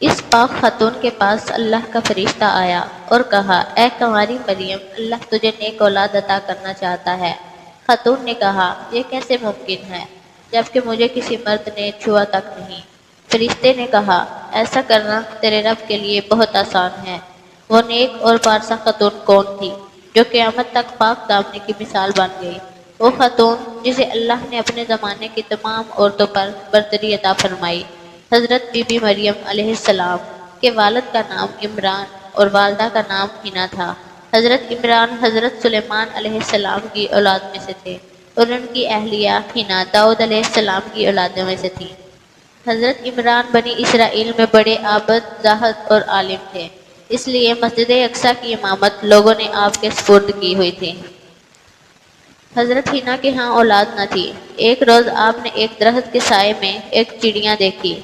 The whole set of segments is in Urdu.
اس پاک خاتون کے پاس اللہ کا فرشتہ آیا اور کہا، اے کنواری مریم، اللہ تجھے نیک اولاد عطا کرنا چاہتا ہے۔ خاتون نے کہا، یہ کیسے ممکن ہے جبکہ مجھے کسی مرد نے چھوا تک نہیں۔ فرشتے نے کہا، ایسا کرنا تیرے رب کے لیے بہت آسان ہے۔ وہ نیک اور پارسا خاتون کون تھی جو قیامت تک پاک دامنی کی مثال بن گئی؟ وہ خاتون جسے اللہ نے اپنے زمانے کی تمام عورتوں پر برتری عطا فرمائی۔ حضرت بی بی مریم علیہ السلام کے والد کا نام عمران اور والدہ کا نام حنا تھا۔ حضرت عمران حضرت سلیمان علیہ السلام کی اولاد میں سے تھے اور ان کی اہلیہ حنا داؤد علیہ السلام کی اولادوں میں سے تھی۔ حضرت عمران بنی اسرائیل میں بڑے عابد، زاہد اور عالم تھے، اس لیے مسجد اقصیٰ کی امامت لوگوں نے آپ کے سپرد کی ہوئی تھی۔ حضرت حنا کے ہاں اولاد نہ تھی۔ ایک روز آپ نے ایک درخت کے سائے میں ایک چڑیا دیکھی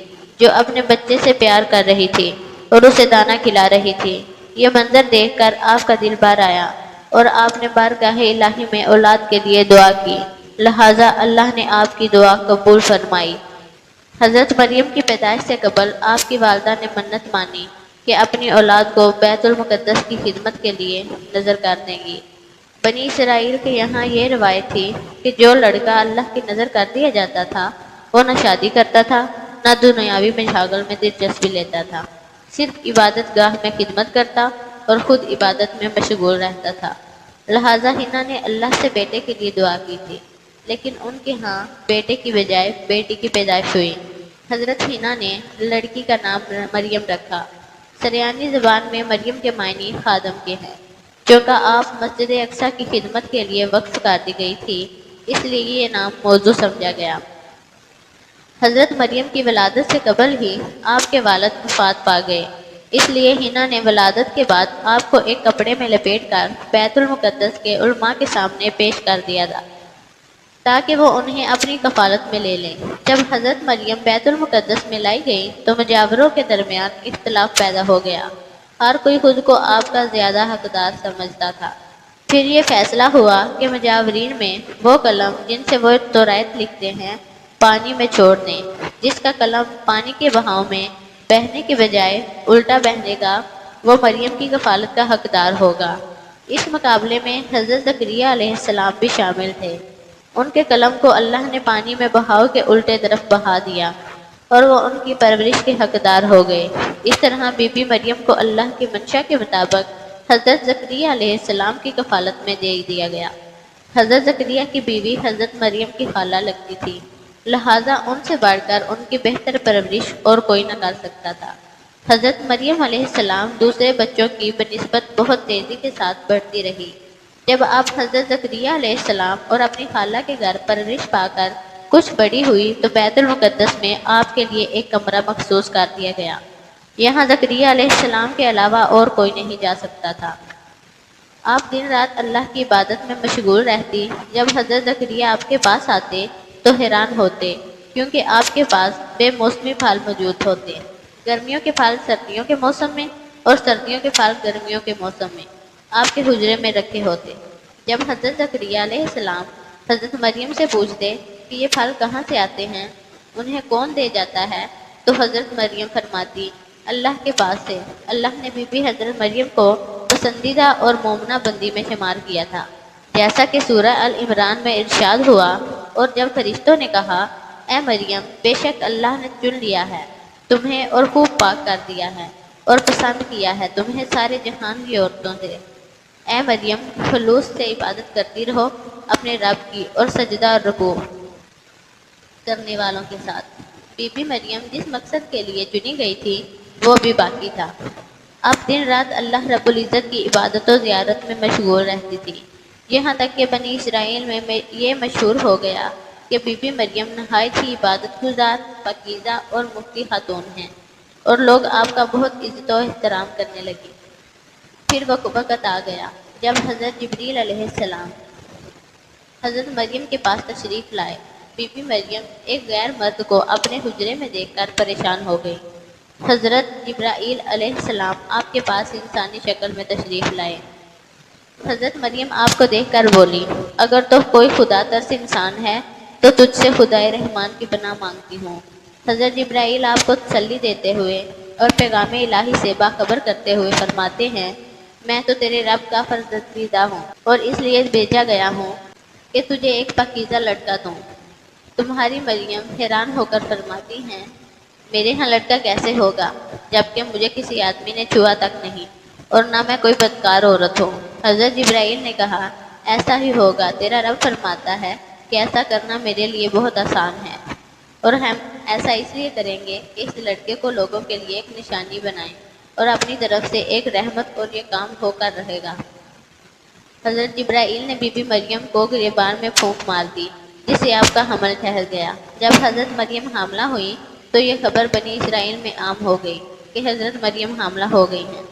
جو اپنے بچے سے پیار کر رہی تھی اور اسے دانہ کھلا رہی تھی۔ یہ منظر دیکھ کر آپ کا دل بھر آیا اور آپ نے بارگاہ الہی میں اولاد کے لیے دعا کی، لہٰذا اللہ نے آپ کی دعا قبول فرمائی۔ حضرت مریم کی پیدائش سے قبل آپ کی والدہ نے منت مانی کہ اپنی اولاد کو بیت المقدس کی خدمت کے لیے نذر کر دیں گی۔ بنی اسرائیل کے یہاں یہ روایت تھی کہ جو لڑکا اللہ کی نذر کر دیا جاتا تھا وہ نہ شادی کرتا تھا نہ دنیاوی مشاغل میں دلچسپی لیتا تھا، صرف عبادت گاہ میں خدمت کرتا اور خود عبادت میں مشغول رہتا تھا۔ لہٰذا حنا نے اللہ سے بیٹے کے لیے دعا کی تھی، لیکن ان کے ہاں بیٹے کی بجائے بیٹی کی پیدائش ہوئی۔ حضرت حنا نے لڑکی کا نام مریم رکھا۔ سریانی زبان میں مریم کے معنی خادم کے ہیں۔ چونکہ آپ مسجد اقصیٰ کی خدمت کے لیے وقف کر دی گئی تھی، اس لیے یہ نام موضوع سمجھا گیا۔ حضرت مریم کی ولادت سے قبل ہی آپ کے والد وفات پا گئے، اس لیے حنا نے ولادت کے بعد آپ کو ایک کپڑے میں لپیٹ کر بیت المقدس کے علماء کے سامنے پیش کر دیا تھا تاکہ وہ انہیں اپنی کفالت میں لے لیں۔ جب حضرت مریم بیت المقدس میں لائی گئی تو مجاوروں کے درمیان اختلاف پیدا ہو گیا، ہر کوئی خود کو آپ کا زیادہ حقدار سمجھتا تھا۔ پھر یہ فیصلہ ہوا کہ مجاورین میں وہ قلم جن سے وہ توریت لکھتے ہیں پانی میں چھوڑ دیں، جس کا قلم پانی کے بہاؤ میں بہنے کے بجائے الٹا بہنے گا وہ مریم کی کفالت کا حقدار ہوگا۔ اس مقابلے میں حضرت زکریا علیہ السلام بھی شامل تھے۔ ان کے قلم کو اللہ نے پانی میں بہاؤ کے الٹے طرف بہا دیا اور وہ ان کی پرورش کے حقدار ہو گئے۔ اس طرح بی بی مریم کو اللہ کی منشا کے مطابق حضرت زکریا علیہ السلام کی کفالت میں دے دیا گیا۔ حضرت زکریا کی بیوی حضرت مریم کی خالہ لگتی تھی، لہٰذا ان سے بڑھ کر ان کی بہتر پرورش اور کوئی نہ کر سکتا تھا۔ حضرت مریم علیہ السلام دوسرے بچوں کی بنسبت بہت تیزی کے ساتھ بڑھتی رہی۔ جب آپ حضرت زکریا علیہ السلام اور اپنی خالہ کے گھر پرورش پا کر کچھ بڑی ہوئی تو بیت المقدس میں آپ کے لیے ایک کمرہ مخصوص کر دیا گیا۔ یہاں زکریا علیہ السلام کے علاوہ اور کوئی نہیں جا سکتا تھا۔ آپ دن رات اللہ کی عبادت میں مشغول رہتی۔ جب حضرت زکریا آپ کے پاس آتے تو حیران ہوتے، کیونکہ آپ کے پاس بے موسمی پھل موجود ہوتے، گرمیوں کے پھل سردیوں کے موسم میں اور سردیوں کے پھل گرمیوں کے موسم میں آپ کے حجرے میں رکھے ہوتے۔ جب حضرت زکریا علیہ السلام حضرت مریم سے پوچھتے کہ یہ پھل کہاں سے آتے ہیں، انہیں کون دے جاتا ہے، تو حضرت مریم فرماتی، اللہ کے پاس سے۔ اللہ نے بی بی حضرت مریم کو پسندیدہ اور مومنہ بندی میں شمار کیا تھا، جیسا کہ سورہ ال عمران میں ارشاد ہوا، اور جب فرشتوں نے کہا، اے مریم، بے شک اللہ نے چن لیا ہے تمہیں اور خوب پاک کر دیا ہے اور پسند کیا ہے تمہیں سارے جہان کی عورتوں سے، اے مریم خلوص سے عبادت کرتی رہو اپنے رب کی اور سجدہ اور رکوع کرنے والوں کے ساتھ۔ بی بی مریم جس مقصد کے لیے چنی گئی تھی وہ بھی باقی تھا۔ اب دن رات اللہ رب العزت کی عبادت و زیارت میں مشغول رہتی تھی، یہاں تک کہ بنی اسرائیل میں یہ مشہور ہو گیا کہ بی بی مریم نہایت ہی عبادت گزار، پاکیزہ اور مفتی خاتون ہیں، اور لوگ آپ کا بہت عزت و احترام کرنے لگے۔ پھر وقت آ گیا جب حضرت جبریل علیہ السلام حضرت مریم کے پاس تشریف لائے۔ بی بی مریم ایک غیر مرد کو اپنے حجرے میں دیکھ کر پریشان ہو گئی۔ حضرت جبرائیل علیہ السلام آپ کے پاس انسانی شکل میں تشریف لائے۔ حضرت مریم آپ کو دیکھ کر بولی، اگر تو کوئی خدا ترس انسان ہے تو تجھ سے خدائے رحمان کی پناہ مانگتی ہوں۔ حضرت جبرائیل آپ کو تسلی دیتے ہوئے اور پیغام الہی سے باخبر کرتے ہوئے فرماتے ہیں، میں تو تیرے رب کا فرزندیدہ ہوں اور اس لیے بھیجا گیا ہوں کہ تجھے ایک پاکیزہ لڑکا دوں۔ تمہاری مریم حیران ہو کر فرماتی ہیں، میرے ہاں لڑکا کیسے ہوگا جبکہ مجھے کسی آدمی نے چھوا تک نہیں اور نہ میں کوئی بدکار عورت ہوں۔ حضرت جبرائیل نے کہا، ایسا ہی ہوگا، تیرا رب فرماتا ہے کہ ایسا کرنا میرے لیے بہت آسان ہے، اور ہم ایسا اس لیے کریں گے کہ اس لڑکے کو لوگوں کے لیے ایک نشانی بنائیں اور اپنی طرف سے ایک رحمت، اور یہ کام ہو کر رہے گا۔ حضرت جبرائیل نے بی بی مریم کو گریبان میں پھونک مار دی، جس سے آپ کا حمل ٹھہر گیا۔ جب حضرت مریم حاملہ ہوئی تو یہ خبر بنی اسرائیل میں عام ہو گئی کہ حضرت مریم حاملہ ہو گئی ہیں۔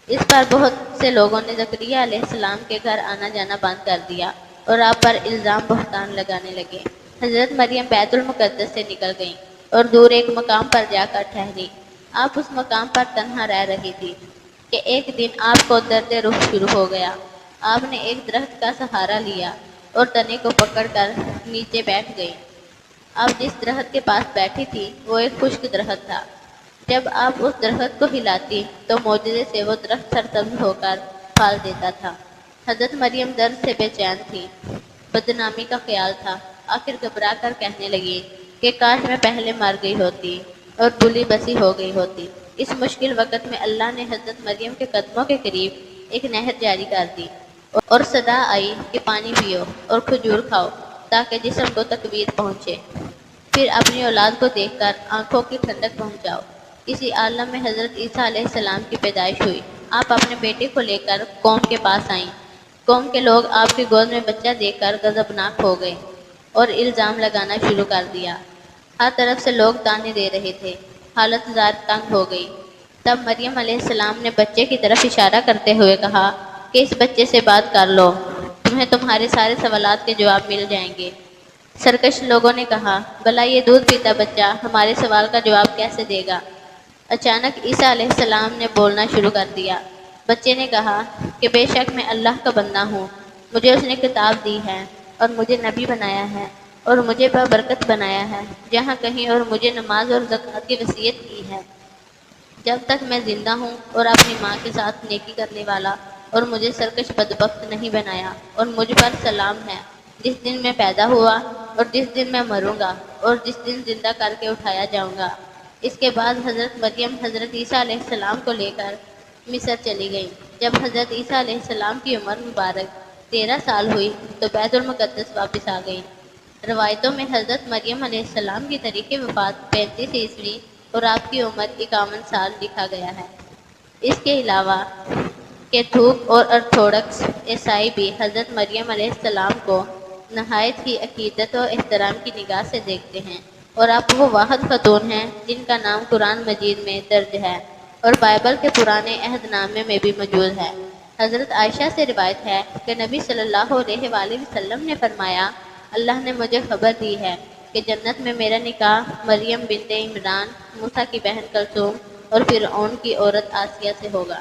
اس پر بہت سے لوگوں نے زکریہ علیہ السلام کے گھر آنا جانا بند کر دیا اور آپ پر الزام بہتان لگانے لگے۔ حضرت مریم بیت المقدس سے نکل گئیں اور دور ایک مقام پر جا کر ٹھہری۔ آپ اس مقام پر تنہا رہ رہی تھی کہ ایک دن آپ کو درد روح شروع ہو گیا۔ آپ نے ایک درخت کا سہارا لیا اور تنے کو پکڑ کر نیچے بیٹھ گئی۔ آپ جس درخت کے پاس بیٹھی تھی وہ ایک خشک درخت تھا۔ جب آپ اس درخت کو ہلاتی تو معجزے سے وہ درخت سرسبز ہو کر پھل دیتا تھا۔ حضرت مریم درد سے بے چین تھی، بدنامی کا خیال تھا۔ آخر گھبرا کر کہنے لگی کہ کاش میں پہلے مر گئی ہوتی اور بلی بسی ہو گئی ہوتی۔ اس مشکل وقت میں اللہ نے حضرت مریم کے قدموں کے قریب ایک نہر جاری کر دی اور صدا آئی کہ پانی پیو اور کھجور کھاؤ تاکہ جسم کو تقویت پہنچے، پھر اپنی اولاد کو دیکھ کر آنکھوں کی ٹھنڈک پہنچاؤ۔ اسی عالم میں حضرت عیسیٰ علیہ السلام کی پیدائش ہوئی۔ آپ اپنے بیٹے کو لے کر قوم کے پاس آئیں۔ قوم کے لوگ آپ کی گود میں بچہ دیکھ کر غضبناک ہو گئے اور الزام لگانا شروع کر دیا۔ ہر طرف سے لوگ طعنے دے رہے تھے۔ حالت زار تنگ ہو گئی۔ تب مریم علیہ السلام نے بچے کی طرف اشارہ کرتے ہوئے کہا کہ اس بچے سے بات کر لو، تمہیں تمہارے سارے سوالات کے جواب مل جائیں گے۔ سرکش لوگوں نے کہا، بھلا یہ دودھ پیتا بچہ ہمارے سوال کا جواب کیسے دے گا؟ اچانک عیسیٰ علیہ السلام نے بولنا شروع کر دیا۔ بچے نے کہا کہ بے شک میں اللہ کا بندہ ہوں، مجھے اس نے کتاب دی ہے اور مجھے نبی بنایا ہے اور مجھے بابرکت بنایا ہے، جہاں کہیں اور مجھے نماز اور زکوٰۃ کی وصیت کی ہے جب تک میں زندہ ہوں، اور اپنی ماں کے ساتھ نیکی کرنے والا، اور مجھے سرکش بدبخت نہیں بنایا، اور مجھ پر سلام ہے جس دن میں پیدا ہوا اور جس دن میں مروں گا اور جس دن زندہ کر کے اٹھایا جاؤں گا۔ اس کے بعد حضرت مریم حضرت عیسیٰ علیہ السلام کو لے کر مصر چلی گئیں۔ جب حضرت عیسیٰ علیہ السلام کی عمر مبارک 13 سال ہوئی تو بیت المقدس واپس آ گئیں۔ روایتوں میں حضرت مریم علیہ السلام کی تاریخ وفات 35 عیسوی اور آپ کی عمر 51 سال لکھا گیا ہے۔ اس کے علاوہ کیتھولک اور ارتھوڈکس عیسائی بھی حضرت مریم علیہ السلام کو نہایت ہی عقیدت و احترام کی نگاہ سے دیکھتے ہیں، اور آپ وہ واحد خاتون ہیں جن کا نام قرآن مجید میں درج ہے اور بائبل کے پرانے عہد نامے میں بھی موجود ہے۔ حضرت عائشہ سے روایت ہے کہ نبی صلی اللہ علیہ وآلہ وسلم نے فرمایا، اللہ نے مجھے خبر دی ہے کہ جنت میں میرا نکاح مریم بنت عمران، موسیٰ کی بہن کلثوم اور فرعون کی عورت آسیہ سے ہوگا۔